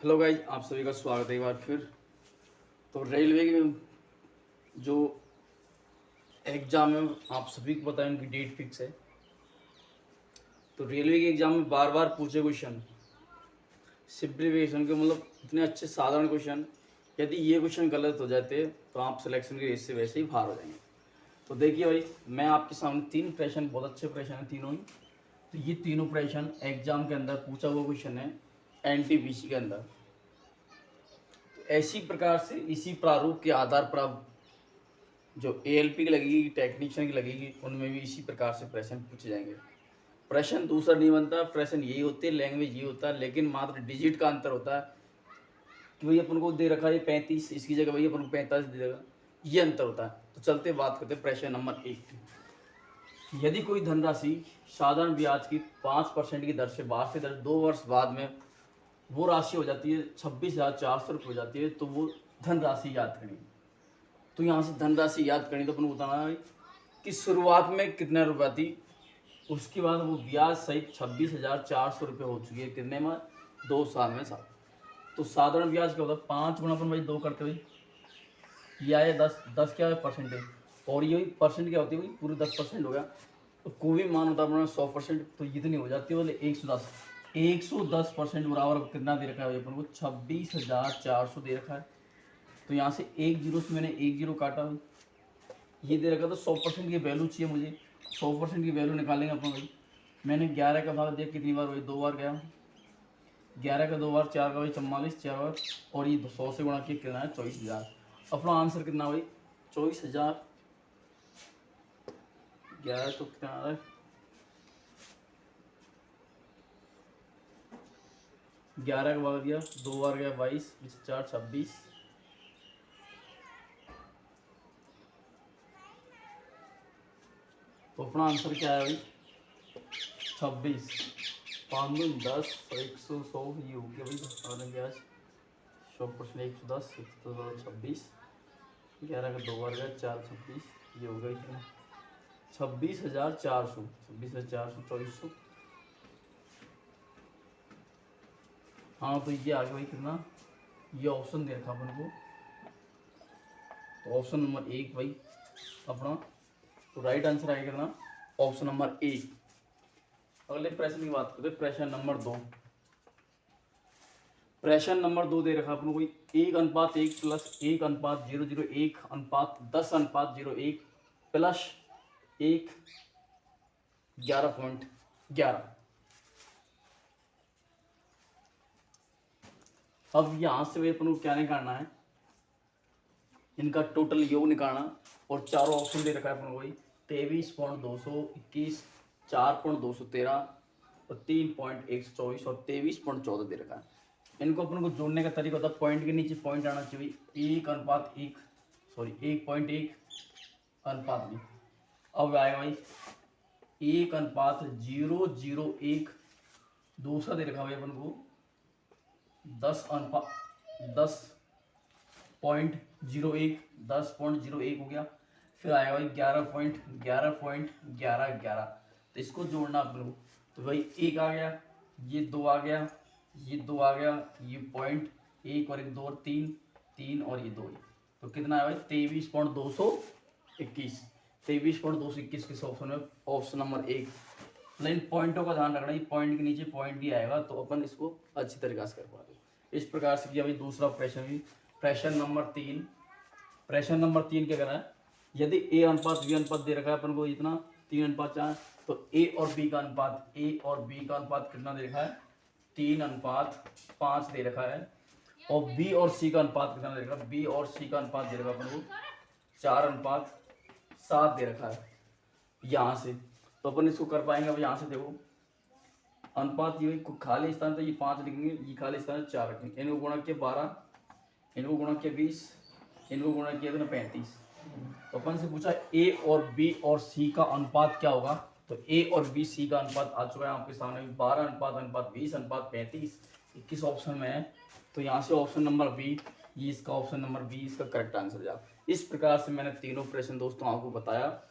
Hello guys, आप सभी का स्वागत है एक बार फिर। तो रेलवे के जो एग्ज़ाम है आप सभी को पता है उनकी डेट फिक्स है। तो रेलवे के एग्ज़ाम में बार बार पूछे क्वेश्चन सिंप्लीफिकेशन के, मतलब इतने अच्छे साधारण क्वेश्चन, यदि ये क्वेश्चन गलत हो जाते तो आप सिलेक्शन की रेस से वैसे ही बाहर हो जाएंगे। तो देखिए भाई, मैं आपके सामने तीन प्रश्न, बहुत अच्छे प्रश्न हैं तीनों ही। तो ये तीनों प्रश्न एग्जाम के अंदर पूछा हुआ क्वेश्चन है एनटीपीसी के अंदर। ऐसी प्रकार से इसी प्रारूप के आधार पर अब जो एएलपी की लगेगी, टेक्नीशियन की लगेगी, उनमें भी इसी प्रकार से प्रश्न पूछे जाएंगे। प्रश्न दूसरा नहीं बनता, प्रश्न यही होते हैं, लैंग्वेज ये होता है, लेकिन मात्र डिजिट का अंतर होता है कि भाई अपन को दे रखा है 35, इसकी जगह भाई अपन को 45 दे देगा, ये अंतर होता है। तो चलते बात करते हैं प्रश्न नंबर 1। यदि कोई धनराशि साधारण ब्याज की 5% की दर से 2 वर्ष बाद में वो राशि हो जाती है 26,400 रुपये हो जाती है, तो वो धनराशि याद करनी। तो यहाँ से धनराशि याद करनी तो अपन को बताना है कि शुरुआत में कितना रुपया थी, उसके बाद वो ब्याज सहित 26,400 रुपये हो चुकी है कितने में, 2 साल में साल। तो साधारण ब्याज क्या होता है, 5 गुणा अपन भाई 2 करते हुए ये आया 10 क्या है परसेंटेज, और ये परसेंट क्या होती है भाई, पूरे 10% हो गया। तो कोई भी मान होता है अपना 100%, तो इतनी हो जाती है बोले 110% बराबर कितना दे रखा है अपन को, 26,400 दे रखा है। तो यहाँ से एक जीरो से मैंने एक जीरो काटा, ये दे रखा था 100% की वैल्यू चाहिए मुझे, 100% की वैल्यू निकालेंगे अपन भाई। मैंने 11 का भाग दिया कितनी बार भाई, 2 बार गया, 11 का 2 बार, 4 का भाई 44, 4 बार, और ये 100 से गुणा किया कितना है 24,000। अपना आंसर कितना भाई 24,000, 11 तो कितना आ रहा है, 11 का भाग दिया 2 बार गया 22, 4 26, तो अपना आंसर क्या है भाई 26, 5 दूनी 10, 100, 100 ये हो गया भाई ब्याज 100%, 110, 26, 11 का 2 बार गया 4 26, ये हो गया कितना 26,400, 26,400, 2400। हाँ तो ये आ गया भाई कितना, ये ऑप्शन दे रखा अपन को, तो ऑप्शन नंबर 1 भाई अपना, तो राइट आंसर आएगा कितना, ऑप्शन नंबर 1। अगले प्रश्न की बात करते हैं, प्रश्न नंबर 2। प्रश्न नंबर 2 दे रखा अपन को 1:1 प्लस 1:001 अनुपात 10:01 प्लस 1 11.11। अब यहां से भाई अपन को क्या निकालना है, इनका टोटल योग निकालना, और चारों ऑप्शन दे रखा है अपन को भाई 23.221, 4.213 और 3.124 और 23.14 दे रखा है। इनको अपन को जोड़ने का तरीका होता है, पॉइंट के नीचे पॉइंट आना चाहिए, 1:1, सॉरी 1.1 अनुपात भी। अब आएगा भाई 1:001, दूसरा दे रखा भाई अपन को 10.01 हो गया। फिर आएगा भाई 11.11.1111, तो इसको जोड़ना अपन को, तो भाई 1 आ गया, ये 2 आ गया, ये 2 आ गया, ये पॉइंट 1 और 1 2 और 3, 3 और ये 2, तो कितना है भाई 23.221, 23.221 किस ऑप्शन में, ऑप्शन नंबर 1। लेकिन पॉइंटों का ध्यान रखना, पॉइंट के नीचे पॉइंट भी आएगा तो अपन इसको अच्छी तरीके से कर पाते। इस प्रकार से किया भाई। दूसरा प्रश्न भी, प्रश्न नंबर 3। प्रश्न नंबर 3 क्या कर रहा है, यदि ए अनुपात बी अनुपात दे रखा है अपन को इतना 3:4, तो ए और बी का अनुपात, ए और बी का अनुपात कितना दे रखा है 3:5 दे रखा है, और बी और सी का अनुपात कितना दे रखा है, बी और सी का अनुपात दे रखा है अपन को 4:7 दे रखा है यहाँ से। तो अपन इसको कर पाएंगे, अब यहाँ से देखो अनुपात ये खाली स्थान था, ये 5 लिखेंगे, ये खाली स्थान 4 रखेंगे, इनको गुणा किया 12, इनको गुणा किया 20, इनको गुणा किया था 35। तो अपन से पूछा ए और बी और सी का अनुपात क्या होगा, तो ए और बी सी का अनुपात आ चुका है आपके सामने 12:20:35, 21 ऑप्शन में है। तो यहाँ से ऑप्शन नंबर बी, ये इसका ऑप्शन नंबर बी इसका करेक्ट आंसर जाए। इस प्रकार से मैंने तीनों प्रश्न दोस्तों आपको बताया।